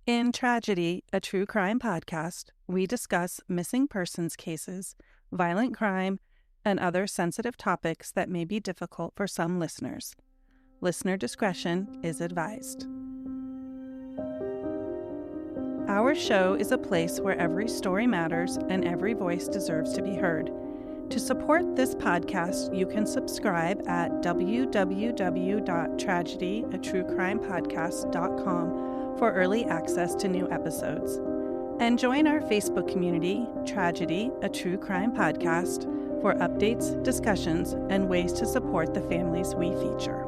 In Tragedy, a true crime podcast, we discuss missing persons cases, violent crime, and other sensitive topics that may be difficult for some listeners. Listener discretion is advised. Our show is a place where every story matters and every voice deserves to be heard. To support this podcast, you can subscribe at www.tragedyaTrueCrimePodcast.com for early access to new episodes. And join our Facebook community, Tragedy, a True Crime Podcast, for updates, discussions, and ways to support the families we feature.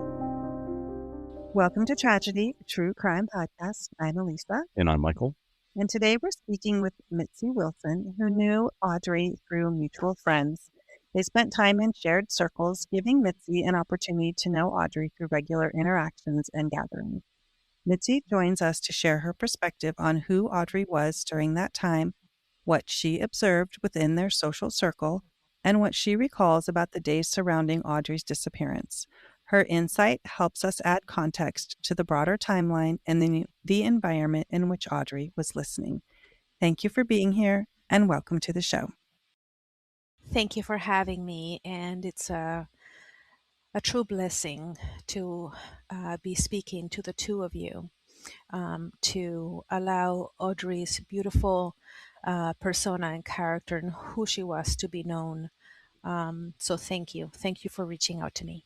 Welcome to Tragedy, a True Crime Podcast. I'm Elisa. And I'm Michael. And today we're speaking with Mitzie Wilson, who knew Audrey through mutual friends. They spent time in shared circles, giving Mitzie an opportunity to know Audrey through regular interactions and gatherings. Mitzie joins us to share her perspective on who Audrey was during that time, what she observed within their social circle, and what she recalls about the days surrounding Audrey's disappearance. Her insight helps us add context to the broader timeline and the environment in which Audrey was listening. Thank you for being here, and welcome to the show. Thank you for having me, and it's a true blessing to be speaking to the two of you, to allow Audrey's beautiful persona and character and who she was to be known. So thank you. Thank you for reaching out to me.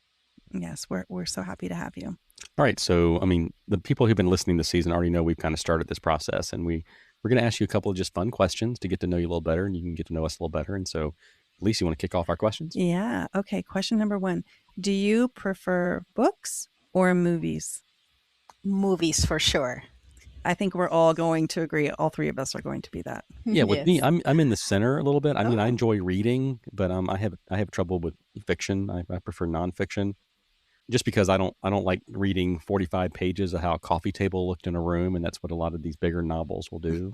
Yes, we're so happy to have you. All right. So, the people who've been listening this season already know we've kind of started this process, and we're going to ask you a couple of just fun questions to get to know you a little better, and you can get to know us a little better. And so, Lisa, you want to kick off our questions? Yeah. Okay. Question number 1. Do you prefer books or movies? Movies for sure. I think we're all going to agree. All three of us are going to be that. Yeah. With me, I'm in the center a little bit. I Oh. enjoy reading, but I have trouble with fiction. I prefer nonfiction, just because I don't like reading 45 pages of how a coffee table looked in a room, and that's what a lot of these bigger novels will do.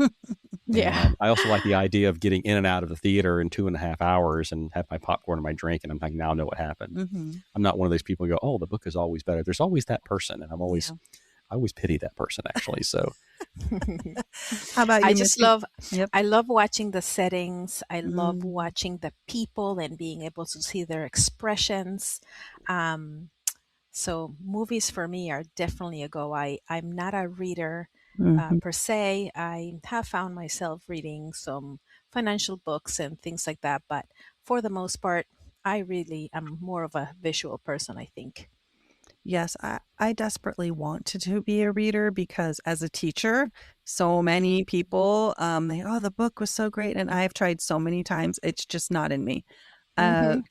Yeah. And, I also like the idea of getting in and out of the theater in 2.5 hours and have my popcorn and my drink, and I'm like, now I know what happened. Mm-hmm. I'm not one of those people who go, oh, the book is always better. There's always that person, and I always pity that person, actually. So How about you? I just Mitzi? love, Yep. I love watching the settings. I love watching the people and being able to see their expressions. So movies for me are definitely a go. I'm not a reader per se. I have found myself reading some financial books and things like that, but for the most part, I really am more of a visual person, I think. Yes, I desperately want to be a reader because as a teacher, so many people, the book was so great. And I've tried so many times. It's just not in me. Mhm.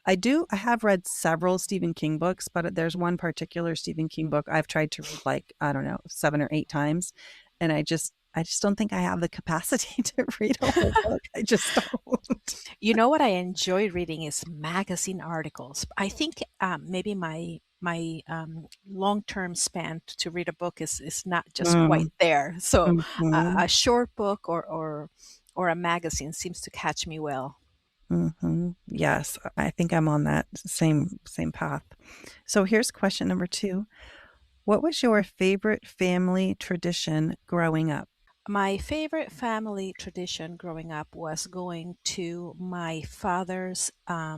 I have read several Stephen King books, but there's one particular Stephen King book I've tried to read 7 or 8 times. And I just don't think I have the capacity to read a whole book. I just don't. You know what I enjoy reading is magazine articles. I think maybe my long-term span to read a book is not just quite there. So Mhm. a short book or a magazine seems to catch me well. Mm-hmm. Yes, I think I'm on that same path. So here's question number 2. What was your favorite family tradition growing up? My favorite family tradition growing up was going to my father's uh,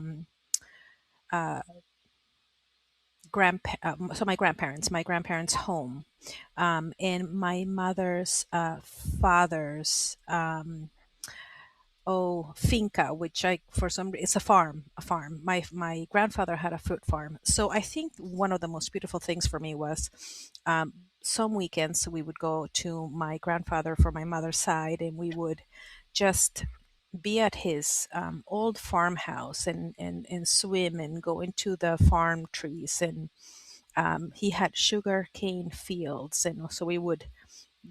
my grandparents' home, and my mother's father's finca, which it's a farm. My grandfather had a fruit farm, so I think one of the most beautiful things for me was some weekends we would go to my grandfather for my mother's side, and we would just be at his old farmhouse and swim and go into the farm trees. And he had sugar cane fields, and so we would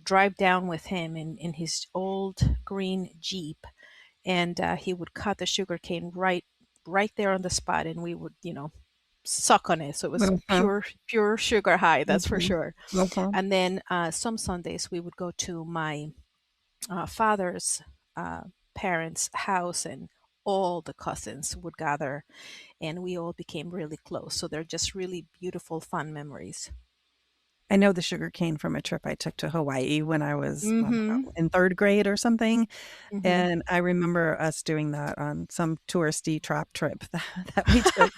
drive down with him in his old green Jeep, and he would cut the sugar cane right there on the spot, and we would suck on it. So it was Mhm. pure sugar high, that's for Mhm. sure. Okay. And then some Sundays we would go to my father's parents' house, and all the cousins would gather, and we all became really close. So they're just really beautiful, fun memories. I know the sugar cane from a trip I took to Hawaii when I was, I don't know, Mm-hmm. in third grade or something. Mm-hmm. And I remember us doing that on some touristy trap trip that we took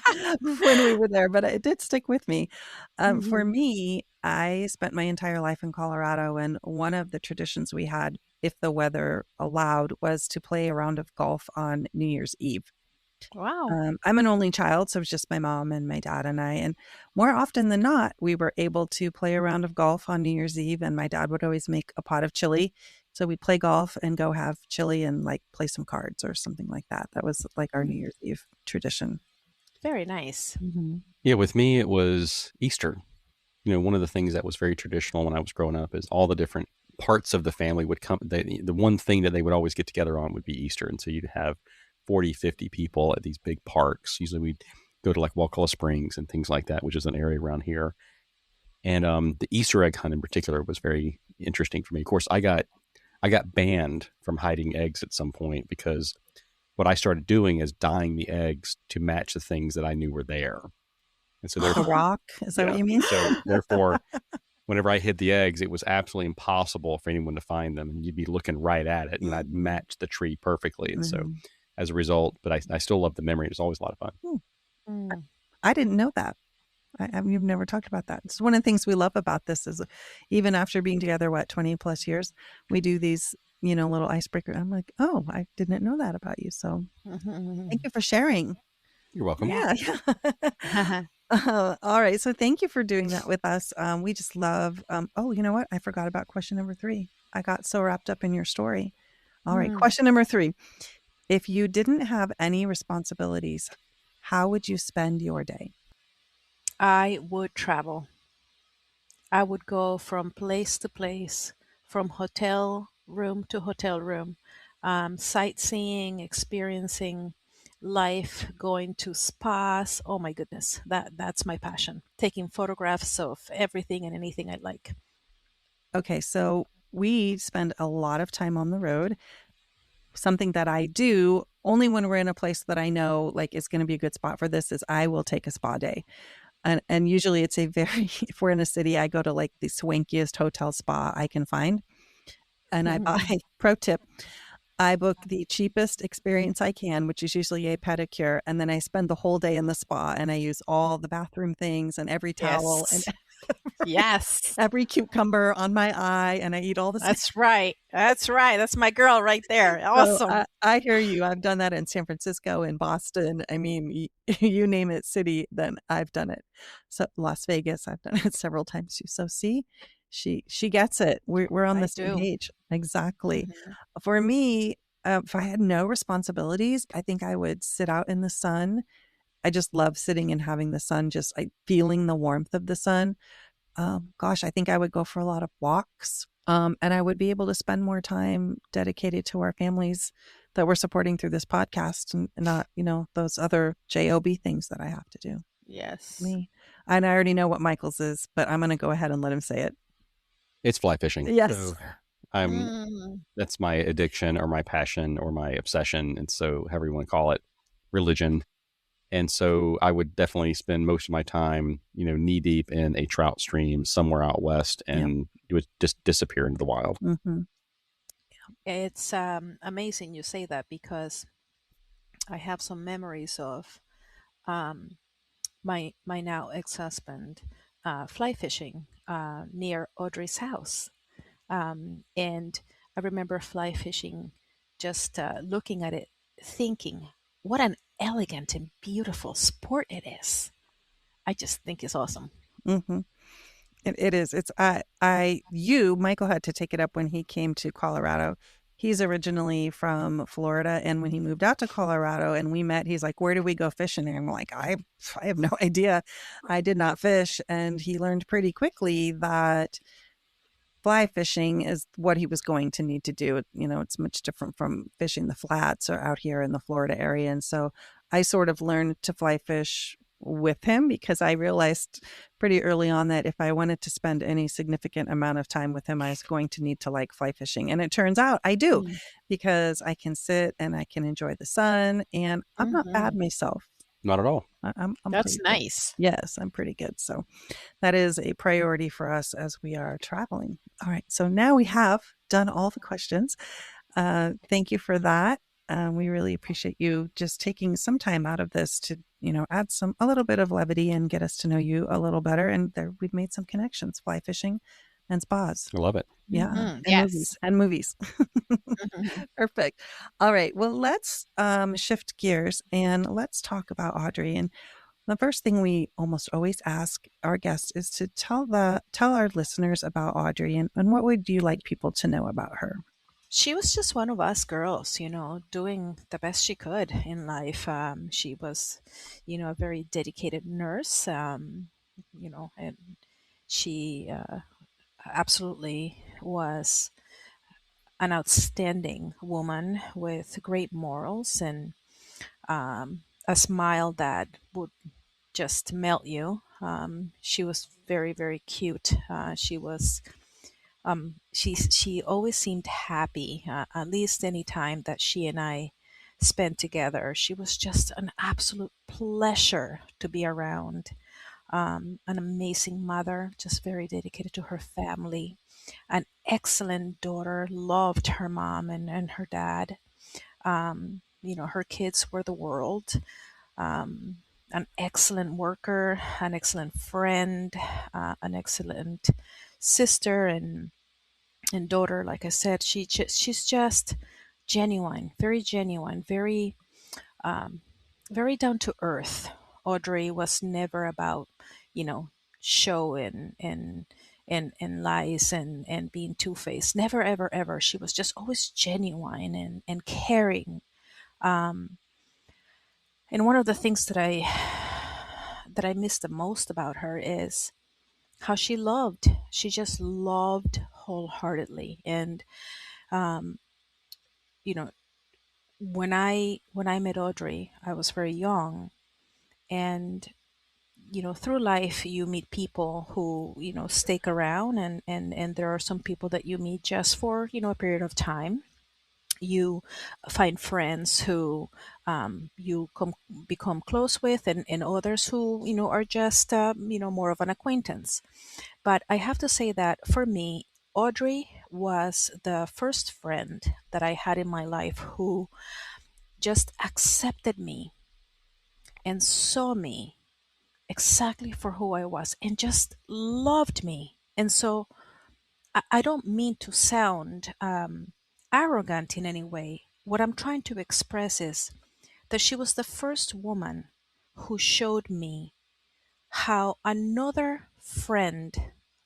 when we were there, but it did stick with me. For Mm-hmm. me, I spent my entire life in Colorado, and one of the traditions we had, if the weather allowed, was to play a round of golf on New Year's Eve. Wow. I'm an only child, so it's just my mom and my dad and I. And more often than not, we were able to play a round of golf on New Year's Eve, and my dad would always make a pot of chili. So we'd play golf and go have chili and like play some cards or something like that. That was like our New Year's Eve tradition. Very nice. Mm-hmm. Yeah, with me, it was Easter. One of the things that was very traditional when I was growing up is all the different parts of the family would come. The one thing that they would always get together on would be Easter. And so you'd have 40, 50 people at these big parks. Usually we'd go to like Wakulla Springs and things like that, which is an area around here. And the Easter egg hunt in particular was very interesting for me. Of course, I got banned from hiding eggs at some point because what I started doing is dyeing the eggs to match the things that I knew were there. And so The therefore, rock, is that yeah. what you mean? So therefore, whenever I hid the eggs, it was absolutely impossible for anyone to find them, and you'd be looking right at it, and I'd match the tree perfectly. And so, as a result, but I still love the memory. It was always a lot of fun. Mm. I didn't know that. You've never talked about that. It's one of the things we love about this is even after being together, 20 plus years, we do these, little icebreaker. I'm like, oh, I didn't know that about you. So thank you for sharing. You're welcome. Yeah. All right. So thank you for doing that with us. We just love, oh, you know what? I forgot about question number 3. I got so wrapped up in your story. All right. Question number 3. If you didn't have any responsibilities, how would you spend your day? I would travel. I would go from place to place, from hotel room to hotel room, sightseeing, experiencing life, going to spas. Oh my goodness, that's my passion. Taking photographs of everything and anything I like. Okay, so we spend a lot of time on the road. Something that I do only when we're in a place that I know like is going to be a good spot for this is I will take a spa day. And usually it's a very, if we're in a city, I go to like the swankiest hotel spa I can find. And I buy, pro tip, I book the cheapest experience I can, which is usually a pedicure. And then I spend the whole day in the spa and I use all the bathroom things and every towel and Yes. every cucumber on my eye. And I eat all the That's right. That's right. That's my girl right there. Awesome. So I hear you. I've done that in San Francisco, in Boston. I mean, you name it city, then I've done it. So Las Vegas, I've done it several times too. So see, she gets it. We're on I the same do. page. Exactly. Mhm. For me, if I had no responsibilities, I think I would sit out in the sun. I just love sitting and having the sun, just feeling the warmth of the sun. Gosh, I think I would go for a lot of walks. And I would be able to spend more time dedicated to our families that we're supporting through this podcast and not, those other job things that I have to do. Yes. Me. And I already know what Michael's is, but I'm going to go ahead and let him say it. It's fly fishing. Yes. So that's my addiction or my passion or my obsession. And so however you want to call it, religion. And so I would definitely spend most of my time, knee deep in a trout stream somewhere out west, and it would just disappear into the wild. Mm-hmm. It's amazing you say that because I have some memories of my now ex-husband fly fishing near Audrey's house. And I remember fly fishing, just looking at it, thinking, what an elegant and beautiful sport it is. I just think it's awesome. Mm-hmm. It is. It's Michael had to take it up when he came to Colorado. He's originally from Florida, and when he moved out to Colorado and we met, he's like, where do we go fishing? And I'm like, I have no idea. I did not fish. And he learned pretty quickly that fly fishing is what he was going to need to do. It's much different from fishing the flats or out here in the Florida area. And so I sort of learned to fly fish with him because I realized pretty early on that if I wanted to spend any significant amount of time with him, I was going to need to like fly fishing. And it turns out I do because I can sit and I can enjoy the sun and I'm not bad myself. Not at all. I'm That's pretty good. nice. Yes, I'm pretty good. So that is a priority for us as we are traveling. All right. So now we have done all the questions. Thank you for that. We really appreciate you just taking some time out of this to, add a little bit of levity and get us to know you a little better. And there, we've made some connections, fly fishing and spas. I love it. Yeah. Mhm, And yes. movies and movies. Mhm. Perfect. All right. Well, let's shift gears and let's talk about Audrey. And the first thing we almost always ask our guests is to tell our listeners about Audrey and what would you like people to know about her? She was just one of us girls, doing the best she could in life. She was, a very dedicated nurse, and she absolutely was an outstanding woman with great morals and a smile that would just melt you. She was very, very cute. She always seemed happy. At least any time that she and I spent together, she was just an absolute pleasure to be around. An amazing mother, just very dedicated to her family. An excellent daughter, loved her mom and her dad. Her kids were the world. Um, an excellent worker, an excellent friend, an excellent sister and daughter. Like I said, she's just genuine, um, very down to earth. Audrey was never about, you know, show and lies and being two faced. Never, ever, ever. She was just always genuine and caring. Um, and one of the things that I miss the most about her is how she loved. She just loved wholeheartedly. And um, you know, when I met Audrey, I was very young, and through life you meet people who stick around, and there are some people that you meet just for a period of time. You find friends who you become close with, and others who are just more of an acquaintance. But I have to say that for me, Audrey was the first friend that I had in my life who just accepted me and saw me exactly for who I was and just loved me. And so I don't mean to sound arrogant in any way. What I'm trying to express is that she was the first woman who showed me how another friend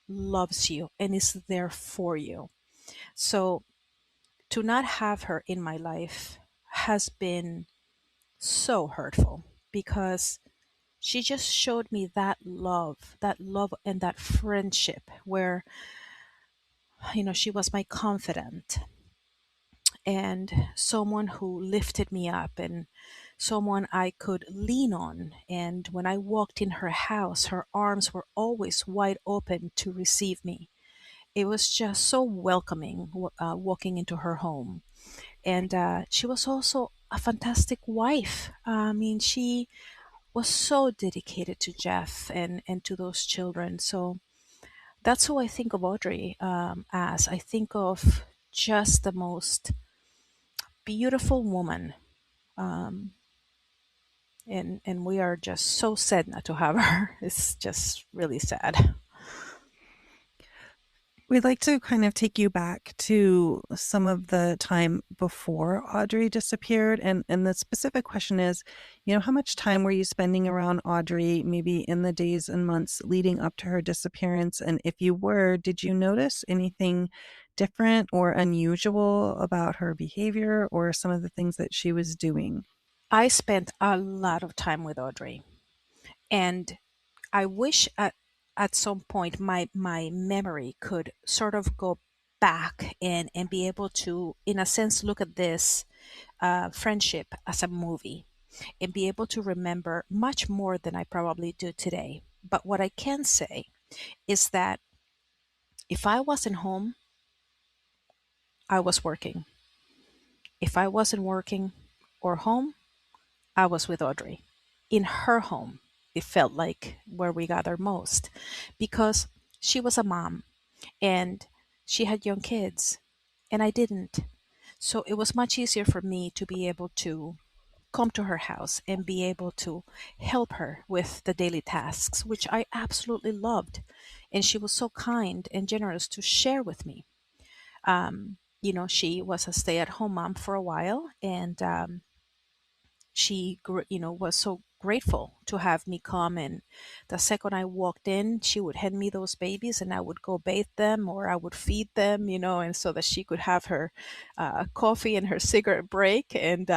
loves you and is there for you. So to not have her in my life has been so hurtful because she just showed me that love and that friendship where, she was my confidant and someone who lifted me up and someone I could lean on. And when I walked in her house, her arms were always wide open to receive me. It was just so welcoming walking into her home. And she was also a fantastic wife. I mean, she was so dedicated to Jeff and to those children. So that's who I think of Audrey as. I think of just the most beautiful woman. Um, and we are just so sad not to have her. It's just really sad. We'd like to kind of take you back to some of the time before Audrey disappeared. And the specific question is, how much time were you spending around Audrey, maybe in the days and months leading up to her disappearance? And if you were, did you notice anything different or unusual about her behavior or some of the things that she was doing? I spent a lot of time with Audrey, and I wish at some point my memory could sort of go back and be able to, in a sense, look at this friendship as a movie and be able to remember much more than I probably do today. But what I can say is that if I wasn't home, I was working. If I wasn't working or home, I was with Audrey. in her home, it felt like where we gather most, because she was a mom and she had young kids and I didn't. So it was much easier for me to be able to come to her house and be able to help her with the daily tasks, which I absolutely loved. And she was so kind and generous to share with me. She was a stay at home mom for a while, and was so grateful to have me come. And the second I walked in, she would hand me those babies and I would go bathe them or I would feed them, and so that she could have her coffee and her cigarette break. And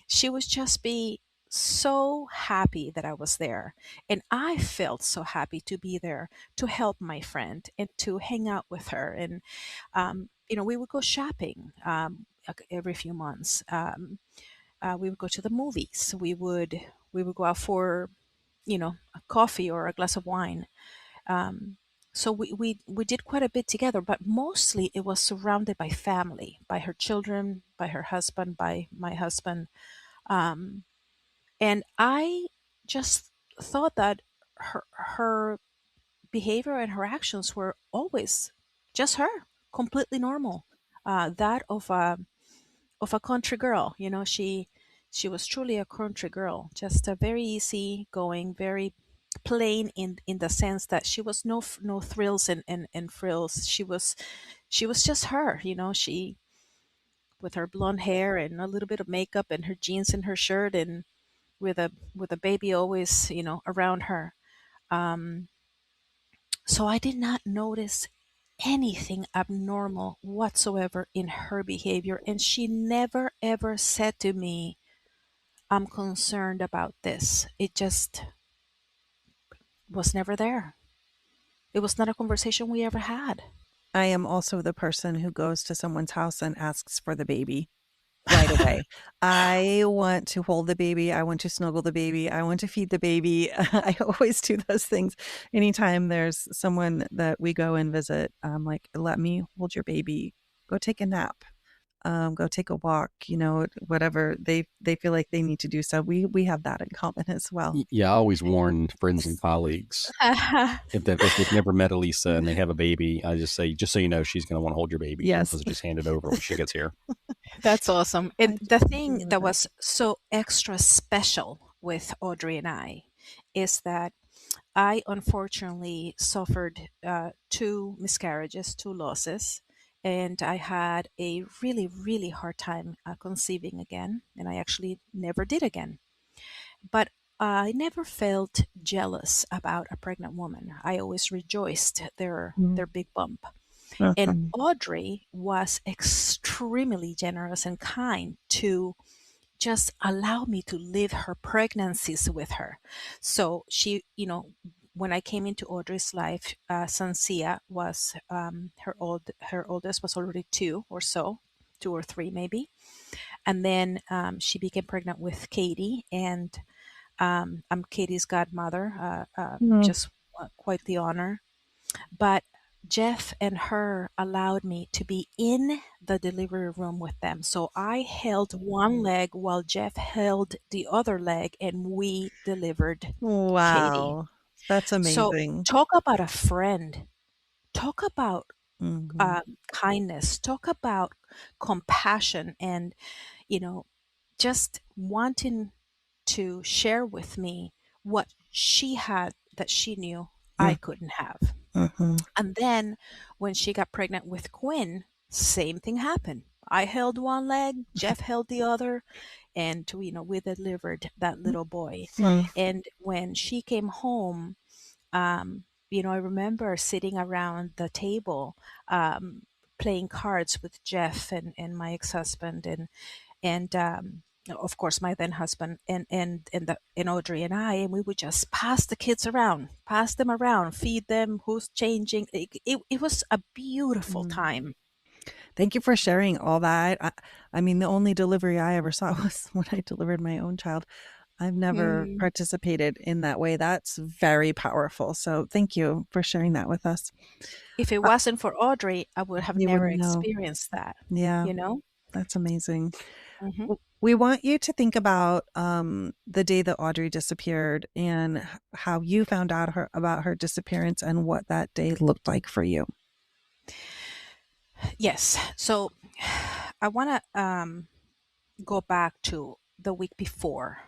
she would just be so happy that I was there. And I felt so happy to be there to help my friend and to hang out with her. And, we would go shopping every few months. We would go to the movies. We would go out for a coffee or a glass of wine. So we did quite a bit together, but mostly it was surrounded by family, by her children, by her husband, by my husband. And I just thought that her behavior and her actions were always just her, completely normal. That of a country girl. She was truly a country girl, just a very easy going, very plain in the sense that she was no thrills and frills. She was just her. She, with her blonde hair and a little bit of makeup and her jeans and her shirt, and with a baby always around her. Um, so I did not notice anything abnormal whatsoever in her behavior. And she never ever said to me, I'm concerned about this. It just was never there. It was not a conversation we ever had. I am also the person who goes to someone's house and asks for the baby right away. I want to hold the baby. I want to snuggle the baby. I want to feed the baby. I always do those things. Anytime there's someone that we go and visit, I'm like, let me hold your baby. Go take a nap. Go take a walk, whatever they feel like they need to do. So we have that in common as well. Yeah, I always warn friends and colleagues if they've never met Elisa and they have a baby, I just say, just so you know, she's going to want to hold your baby. Yes. So just hand it over when she gets here. That's awesome. And the thing that was so extra special with Audrey and I is that I unfortunately suffered 2 miscarriages, 2 losses, and I had a really, really hard time conceiving again, and I actually never did again. But I never felt jealous about a pregnant woman. I always rejoiced their big bump. And Audrey was extremely generous and kind to just allow me to live her pregnancies with her. So she, when I came into Audrey's life, Sansia was her oldest was already 2 or so, 2 or 3 maybe, and then she became pregnant with Katie, and I'm Katie's godmother. Just quite the honor, but Jeff and her allowed me to be in the delivery room with them. So I held one leg while Jeff held the other leg, and we delivered Katie. Wow. That's amazing. So talk about a friend. Talk about kindness. Talk about compassion and, just wanting to share with me what she had that she knew I couldn't have. And then when she got pregnant with Quinn, same thing happened. I held one leg, Jeff held the other, and we delivered that little boy. And when she came home, I remember sitting around the table, playing cards with Jeff and my ex-husband and of course my then husband and Audrey and I, and we would just pass them around, feed them, who's changing. It was a beautiful time. Thank you for sharing all that. I mean, the only delivery I ever saw was when I delivered my own child. I've never participated in that way. That's very powerful. So thank you for sharing that with us. If it wasn't for Audrey, I would have never experienced that. Yeah. You know? That's amazing. Mhm. We want you to think about the day that Audrey disappeared and how you found out about her disappearance and what that day looked like for you. Yes. So I want to go back to the week before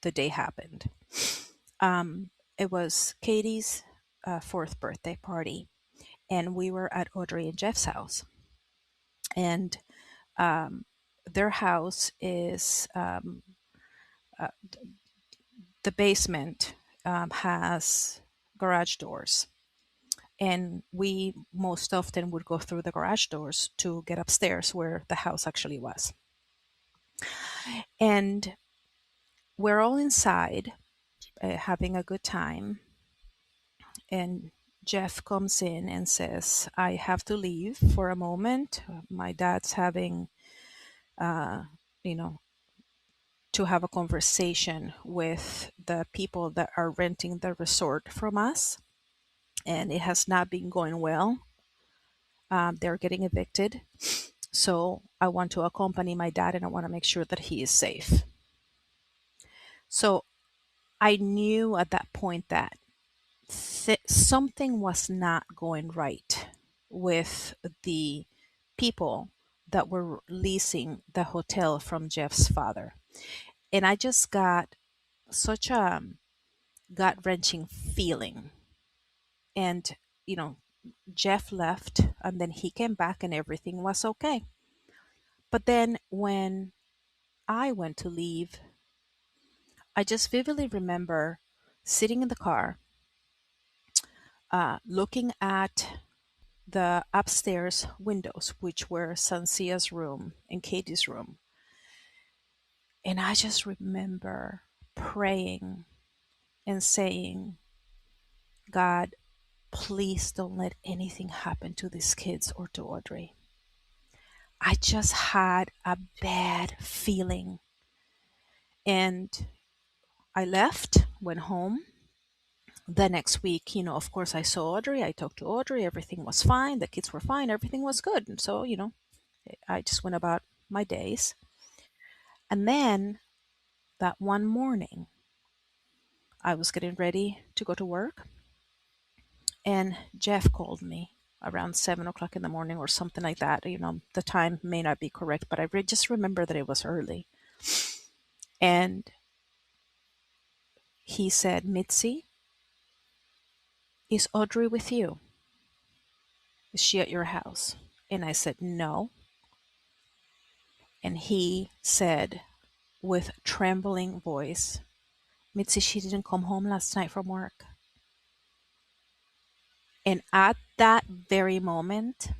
the day happened. It was Katie's fourth birthday party, and we were at Audrey and Jeff's house. And their house is the basement has garage doors. And we most often would go through the garage doors to get upstairs where the house actually was. And we're all inside having a good time. And Jeff comes in and says, I have to leave for a moment. My dad's having, uh, you know, to have a conversation with the people that are renting the resort from us. And it has not been going well. They're getting evicted. So I want to accompany my dad and I want to make sure that he is safe. So I knew at that point that something was not going right with the people that were leasing the hotel from Jeff's father. And I just got such a gut wrenching feeling. And, you know, Jeff left and then he came back and everything was okay. But then when I went to leave, I just vividly remember sitting in the car, looking at the upstairs windows, which were Sancia's room and Katie's room. And I just remember praying and saying, God, please don't let anything happen to these kids or to Audrey. I just had a bad feeling. And I left, went home. The next week, of course, I saw Audrey. I talked to Audrey. Everything was fine. The kids were fine. Everything was good. And so, I just went about my days. And then that one morning, I was getting ready to go to work, and Jeff called me around 7 o'clock in the morning or something like that. The time may not be correct, but I just remember that it was early. And he said, Mitzi, is Audrey with you? Is she at your house? And I said, no. And he said with trembling voice, Mitzi, she didn't come home last night from work. And at that very moment,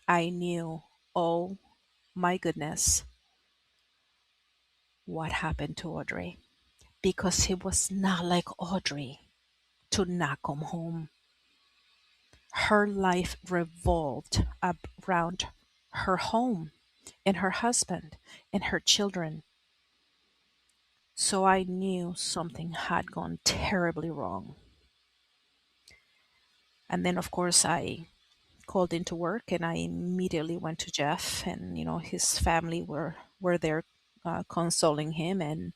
I knew, oh my goodness, what happened to Audrey. Because it was not like Audrey to not come home. Her life revolved around her home and her husband and her children. So I knew something had gone terribly wrong. And then, of course, I called into work and I immediately went to Jeff, and his family were there consoling him, and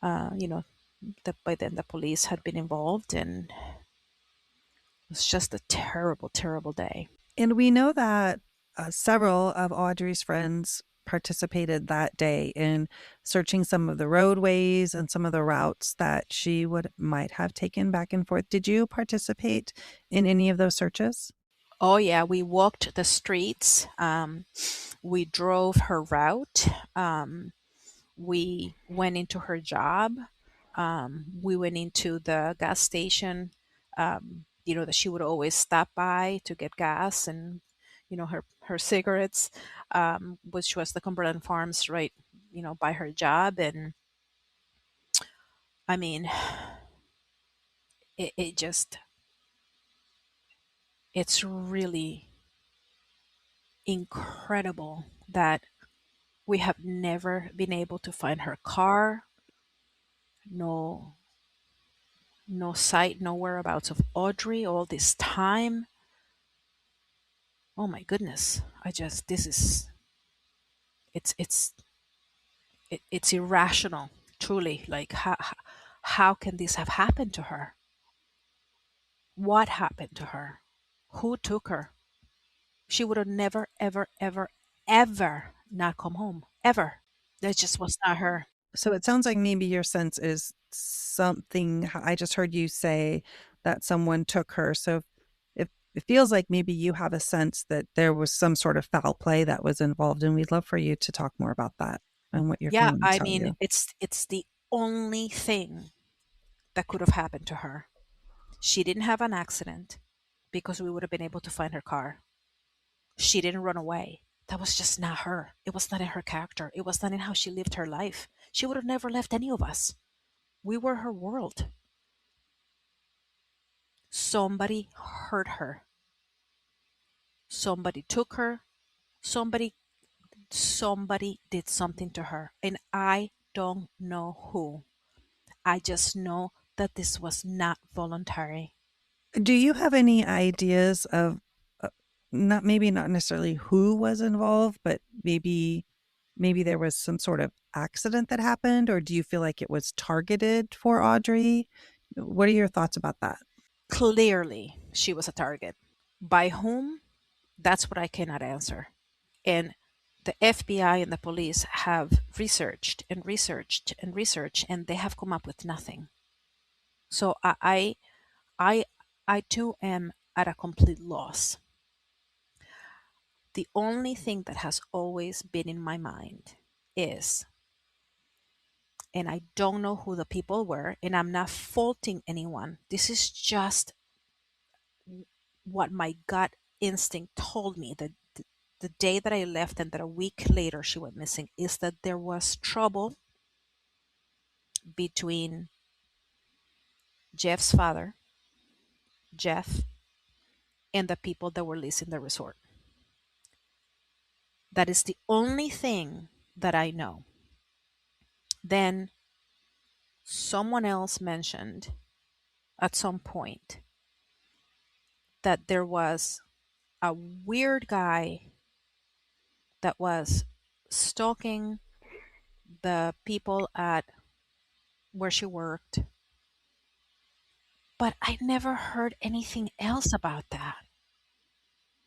uh, you know by then the police had been involved, and it was just a terrible, terrible day. And we know that several of Audrey's friends participated that day in searching some of the roadways and some of the routes that she might have taken back and forth. Did you participate in any of those searches? Oh yeah, we walked the streets. We drove her route. We went into her job. We went into the gas station, that she would always stop by to get gas and, her cigarettes, which was the Cumberland Farms right, by her job. And I mean, it just, it's really incredible that we have never been able to find her car. No, no sight, no whereabouts of Audrey all this time. Oh my goodness. This is It's it's irrational, truly. Like how can this have happened to her? What happened to her? Who took her? She would have never, ever, ever, ever not come home. Ever. That just was not her. So it sounds like maybe your sense is something. I just heard you say that someone took her. So if it feels like maybe you have a sense that there was some sort of foul play that was involved, and we'd love for you to talk more about that and what your Yeah, family I tell mean, you. it's the only thing that could have happened to her. She didn't have an accident because we would have been able to find her car. She didn't run away. That was just not her. It was not in her character. It was not in how she lived her life. She would have never left any of us. We were her world. Somebody hurt her. Somebody took her. Somebody somebody did something to her, and I don't know who. I just know that this was not voluntary. Do you have any ideas of not maybe not necessarily who was involved, but maybe there was some sort of accident that happened, or do you feel like it was targeted for Audrey? What are your thoughts about that? Clearly, she was a target. By whom? That's what I cannot answer. And the FBI and the police have researched and researched and researched, and they have come up with nothing. So I, I too am at a complete loss. The only thing that has always been in my mind is, and I don't know who the people were, and I'm not faulting anyone. This is just what my gut instinct told me that the day that I left and that a week later she went missing is that there was trouble between Jeff's father, Jeff, and the people that were leasing the resort. That is the only thing that I know. Then someone else mentioned at some point that there was a weird guy that was stalking the people at where she worked, but I never heard anything else about that.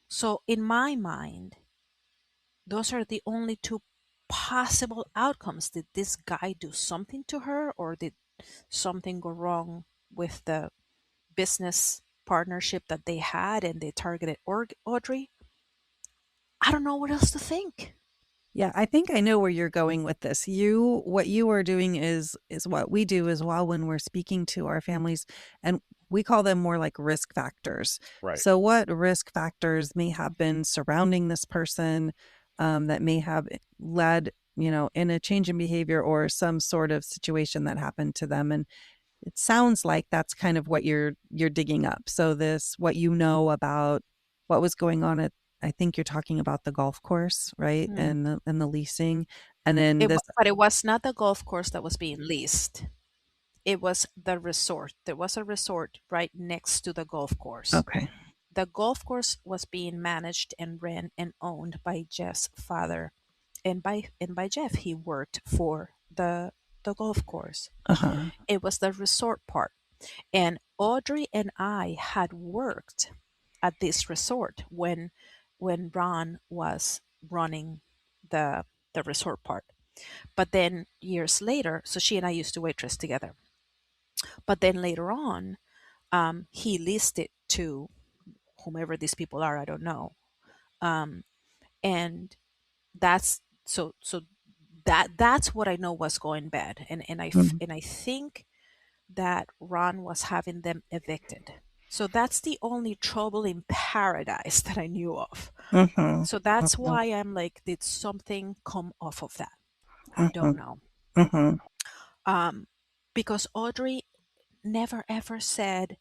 So in my mind, those are the only two possible outcomes. Did this guy do something to her, or did something go wrong with the business partnership that they had and they targeted Audrey? I don't know what else to think. Yeah, I think I know where you're going with this. What you are doing is what we do as well when we're speaking to our families, and we call them more like risk factors. Right. So what risk factors may have been surrounding this person, that may have led, in a change in behavior or some sort of situation that happened to them. And it sounds like that's kind of what you're digging up. So this, what you know about what was going on at, I think you're talking about the golf course, right? Hmm. And the leasing. And then this, But it was not the golf course that was being leased. It was the resort. There was a resort right next to the golf course. okay. The golf course was being managed and ran and owned by Jeff's father, and by Jeff. He worked for the golf course. Uh-huh. It was the resort part. And Audrey and I had worked at this resort when Ron was running the the resort part. But then years later, so she and I used to waitress together. But then later on, he leased it to whomever these people are. I don't know. Um, and that's so that's what I know was going bad. Mhm. And I think that Ron was having them evicted. So that's the only trouble in paradise that I knew of. Mhm. So that's Mhm. why I'm like, did something come off of that? I don't Mhm. know. Mhm. Um, because Audrey never ever said,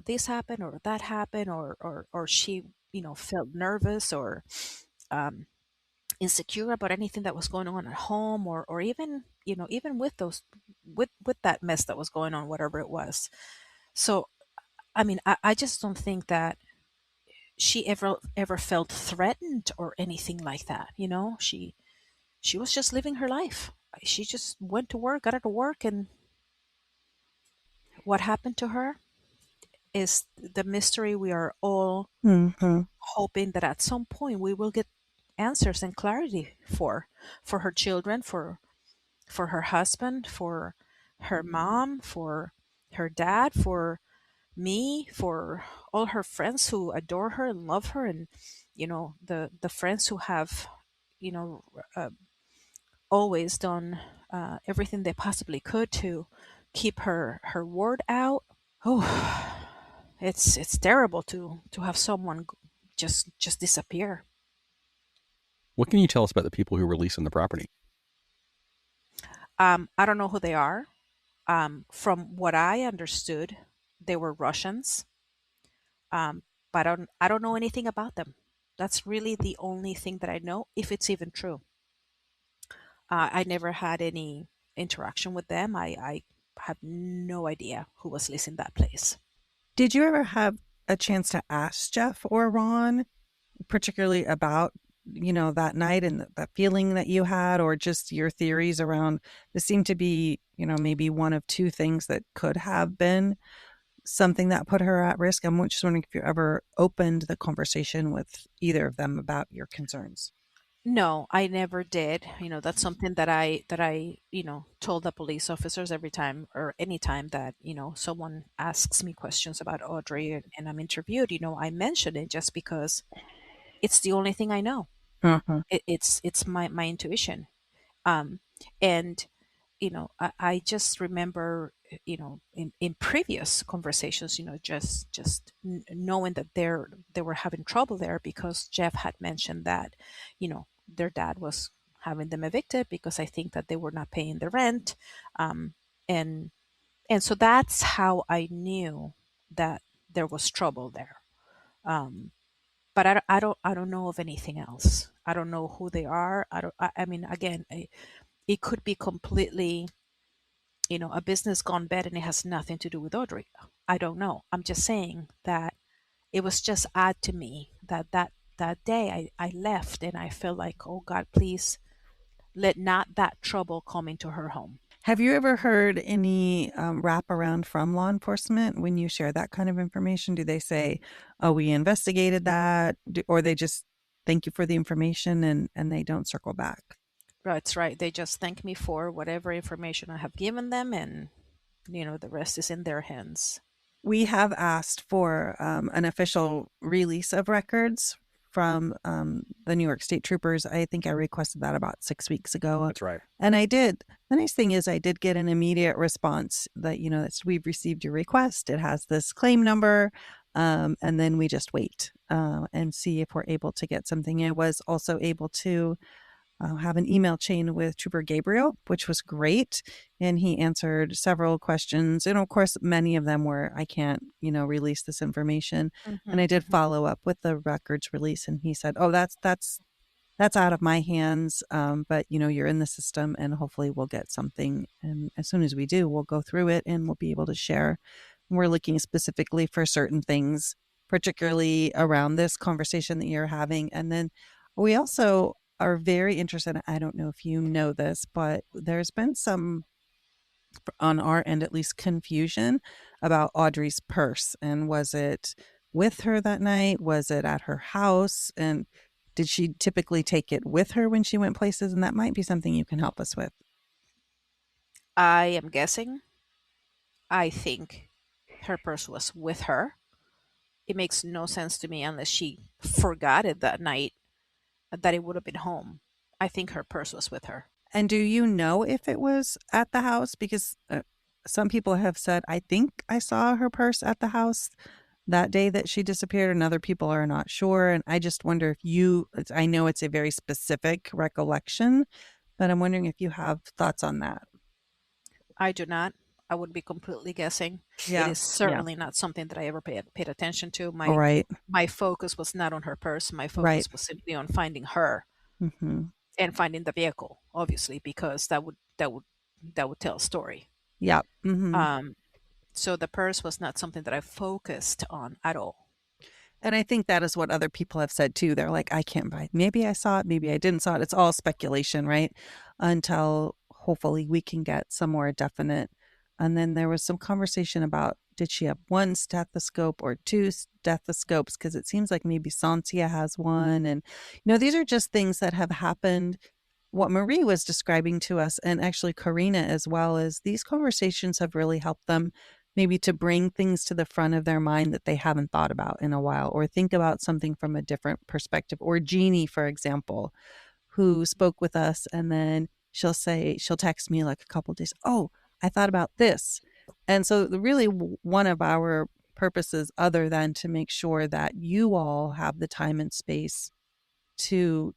this happened or that happened, or she, felt nervous or um, insecure about anything that was going on at home, or even, even with those, with that mess that was going on, whatever it was. So, I mean, I just don't think that she ever felt threatened or anything like that. She was just living her life. She just went to work, got out of work, and what happened to her is the mystery we are all Hmm. hoping that at some point we will get answers and clarity for her children, for her husband, for her mom, for her dad, for me, for all her friends who adore her and love her, and the friends who have you know uh, always done everything they possibly could to keep her word out. Oh, it's terrible to have someone just disappear. What can you tell us about the people who were leasing the property? I don't know who they are. From what I understood, they were Russians. Um, but I don't know anything about them. That's really the only thing that I know, if it's even true. I never had any interaction with them. I have no idea who was leasing that place. Did you ever have a chance to ask Jeff or Ron, particularly about, that night and that feeling that you had, or just your theories around this seemed to be, maybe one of two things that could have been something that put her at risk? I'm just wondering if you ever opened the conversation with either of them about your concerns. No, I never did. That's something that I told the police officers every time or any time that, someone asks me questions about Audrey and I'm interviewed, I mention it just because it's the only thing I know. Uh-huh. It's my intuition. Um, and I just remember, in previous conversations, just knowing that they were having trouble there because Jeff had mentioned that, their dad was having them evicted because I think that they were not paying the rent, um, and and so that's how I knew that there was trouble there. Um, but I don't know of anything else. I don't know who they are. I mean, again, it could be completely, a business gone bad and it has nothing to do with Audrey. I don't know. I'm just saying that it was just odd to me that day I left and I felt like, oh God, please let not that trouble come into her home. Have you ever heard any wraparound from law enforcement when you share that kind of information? Do they say, "Oh, we investigated that," or they just thank you for the information and they don't circle back? That's right. They just thank me for whatever information I have given them, and the rest is in their hands. We have asked for an official release of records from the New York State Troopers. I think I requested that about 6 weeks ago. That's right. And I did. The nice thing is, I did get an immediate response that, we've received your request. It has this claim number. And then we just wait and see if we're able to get something. I was also able to have an email chain with Trooper Gabriel, which was great. And he answered several questions. And of course, many of them were, I can't, release this information. And Hmm. I did follow up with the records release. And he said, oh, that's out of my hands. But you're in the system and hopefully we'll get something. And as soon as we do, we'll go through it and we'll be able to share. And we're looking specifically for certain things, particularly around this conversation that you're having. And then we also are very interested. I don't know if you know this, but there's been some, on our end at least, confusion about Audrey's purse. And was it with her that night? Was it at her house? And did she typically take it with her when she went places? And that might be something you can help us with. I am guessing. I think her purse was with her. It makes no sense to me unless she forgot it that night, that it would have been home. I think her purse was with her. And do you know if it was at the house? Because some people have said, I think I saw her purse at the house that day that she disappeared, and other people are not sure. And I just wonder if I know it's a very specific recollection, but I'm wondering if you have thoughts on that. I do not. I would be completely guessing. It Yeah. is Yeah. certainly not something that I ever paid attention to. All My right. my focus was not on her purse. My Right. focus was simply on finding her Mm-hmm. and finding the vehicle, obviously, because that would tell a story. Yeah. Mm-hmm. Um, so the purse was not something that I focused on at all. And I think that is what other people have said too. They're like, I can't buy it. Maybe I saw it, maybe I didn't saw it. It's all speculation, right? Until hopefully we can get some more definite. And then there was some conversation about did she have one stethoscope or two stethoscopes? Because it seems like maybe Sansia has one. And, these are just things that have happened. What Marie was describing to us, and actually Karina as well, is these conversations have really helped them maybe to bring things to the front of their mind that they haven't thought about in a while, or think about something from a different perspective. Or Jeannie, for example, who spoke with us, and then she'll text me like a couple days, oh, I thought about this. And so really one of our purposes, other than to make sure that you all have the time and space to,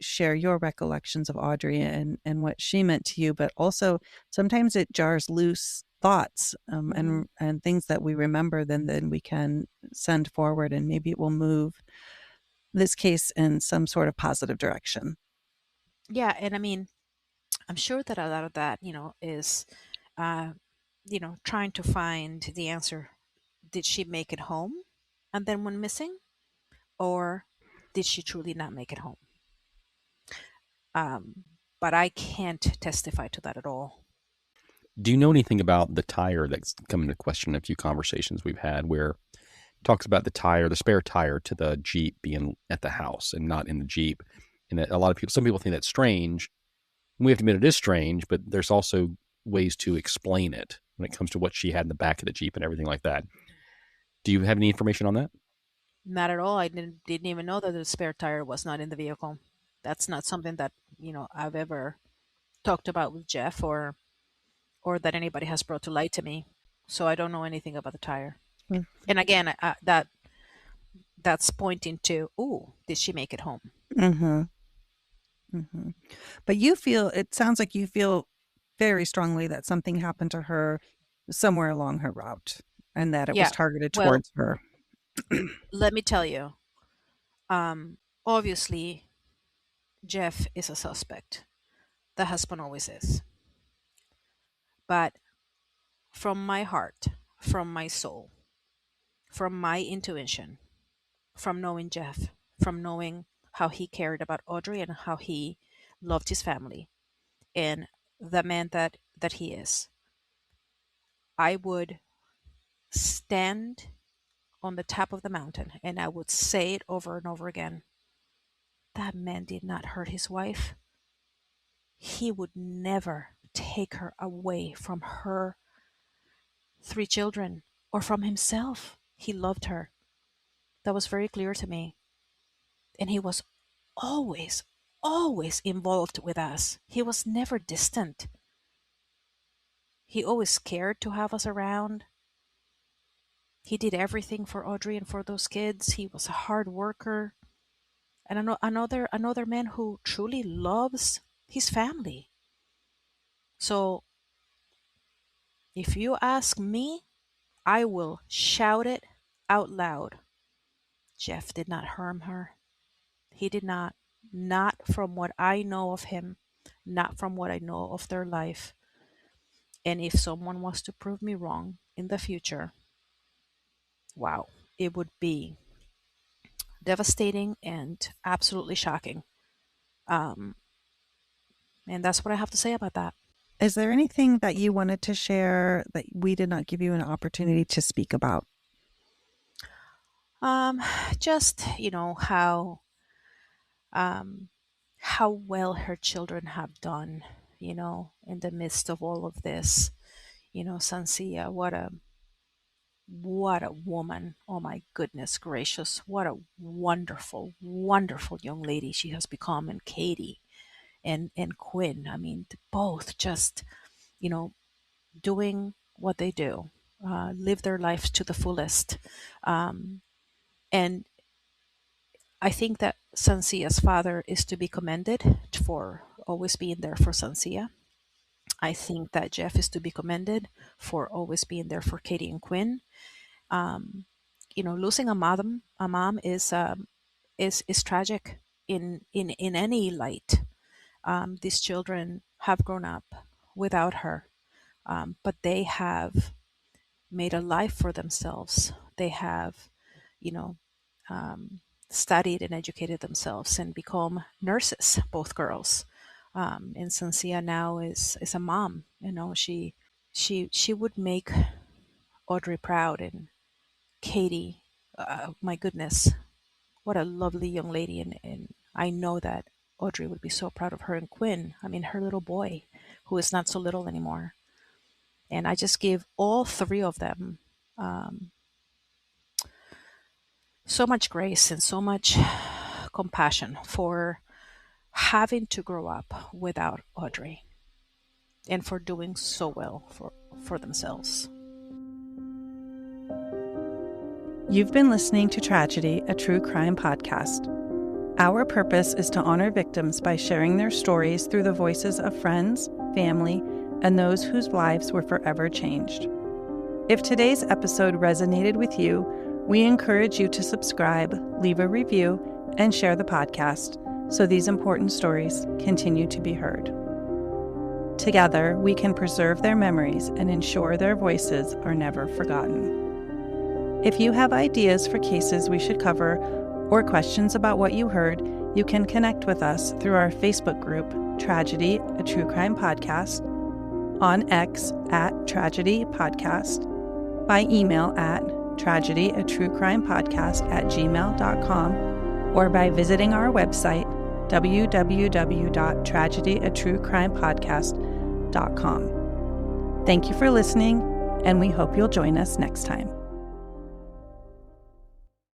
share your recollections of Audrey and what she meant to you, but also sometimes it jars loose thoughts, and things that we remember, then we can send forward, and maybe it will move this case in some sort of positive direction. Yeah, and I mean, I'm sure that a lot of that, is, uh, trying to find the answer. Did she make it home and then went missing, or did she truly not make it home? Um, but I can't testify to that at all. Do you know anything about the tire that's come into question in a few conversations we've had where it talks about the tire, the spare tire to the Jeep being at the house and not in the Jeep? And that some people think that's strange. We have to admit it is strange, but there's also ways to explain it when it comes to what she had in the back of the Jeep and everything like that. Do you have any information on that? Not at all. I didn't even know that the spare tire was not in the vehicle. That's not something that, I've ever talked about with Jeff, or that anybody has brought to light to me. So I don't know anything about the tire. Mm. And again, that's pointing to, oh, did she make it home? Mm-hmm. Mm-hmm. But it sounds like you feel very strongly that something happened to her somewhere along her route, and that it was Yeah. targeted Well, towards her. let me tell you. Obviously, Jeff is a suspect. The husband always is. But from my heart, from my soul, from my intuition, from knowing Jeff, from knowing how he cared about Audrey and how he loved his family and the man that he is, I would stand on the top of the mountain and I would say it over and over again. That man did not hurt his wife. He would never take her away from her three children or from himself. He loved her. That was very clear to me. And he was always, always involved with us. He was never distant. He always cared to have us around. He did everything for Audrey and for those kids. He was a hard worker. And another man who truly loves his family. So if you ask me, I will shout it out loud. Jeff did not harm her. He did not. Not from what I know of him, not from what I know of their life. And if someone was to prove me wrong in the future, wow, it would be devastating and absolutely shocking. Um, and that's what I have to say about that. Is there anything that you wanted to share that we did not give you an opportunity to speak about? Um, just um, how well her children have done, in the midst of all of this. Sansia, what a woman. Oh my goodness gracious. What a wonderful, wonderful young lady she has become. And Katie and Quinn. I mean, both just, you know, doing what they do, live their lives to the fullest. And I think that Sansia's father is to be commended for always being there for Sansia. I think that Jeff is to be commended for always being there for Katie and Quinn. Um, Losing a mom is tragic in any light. These children have grown up without her, but they have made a life for themselves. They have, you know, studied and educated themselves and become nurses, both girls. And Sancia now is a mom. She would make Audrey proud, and Katie, my goodness, what a lovely young lady. And I know that Audrey would be so proud of her, and Quinn, I mean, her little boy, who is not so little anymore. And I just give all three of them so much grace and so much compassion for having to grow up without Audrey, and for doing so well for themselves. You've been listening to Tragedy, a true crime podcast. Our purpose is to honor victims by sharing their stories through the voices of friends, family, and those whose lives were forever changed. If today's episode resonated with you, we encourage you to subscribe, leave a review, and share the podcast so these important stories continue to be heard. Together, we can preserve their memories and ensure their voices are never forgotten. If you have ideas for cases we should cover or questions about what you heard, you can connect with us through our Facebook group, Tragedy, a True Crime Podcast, on X @Tragedy Podcast, by email at tragedyaTrueCrimePodcast@gmail.com, or by visiting our website, www.tragedyaTrueCrimePodcast.com. Thank you for listening, and we hope you'll join us next time.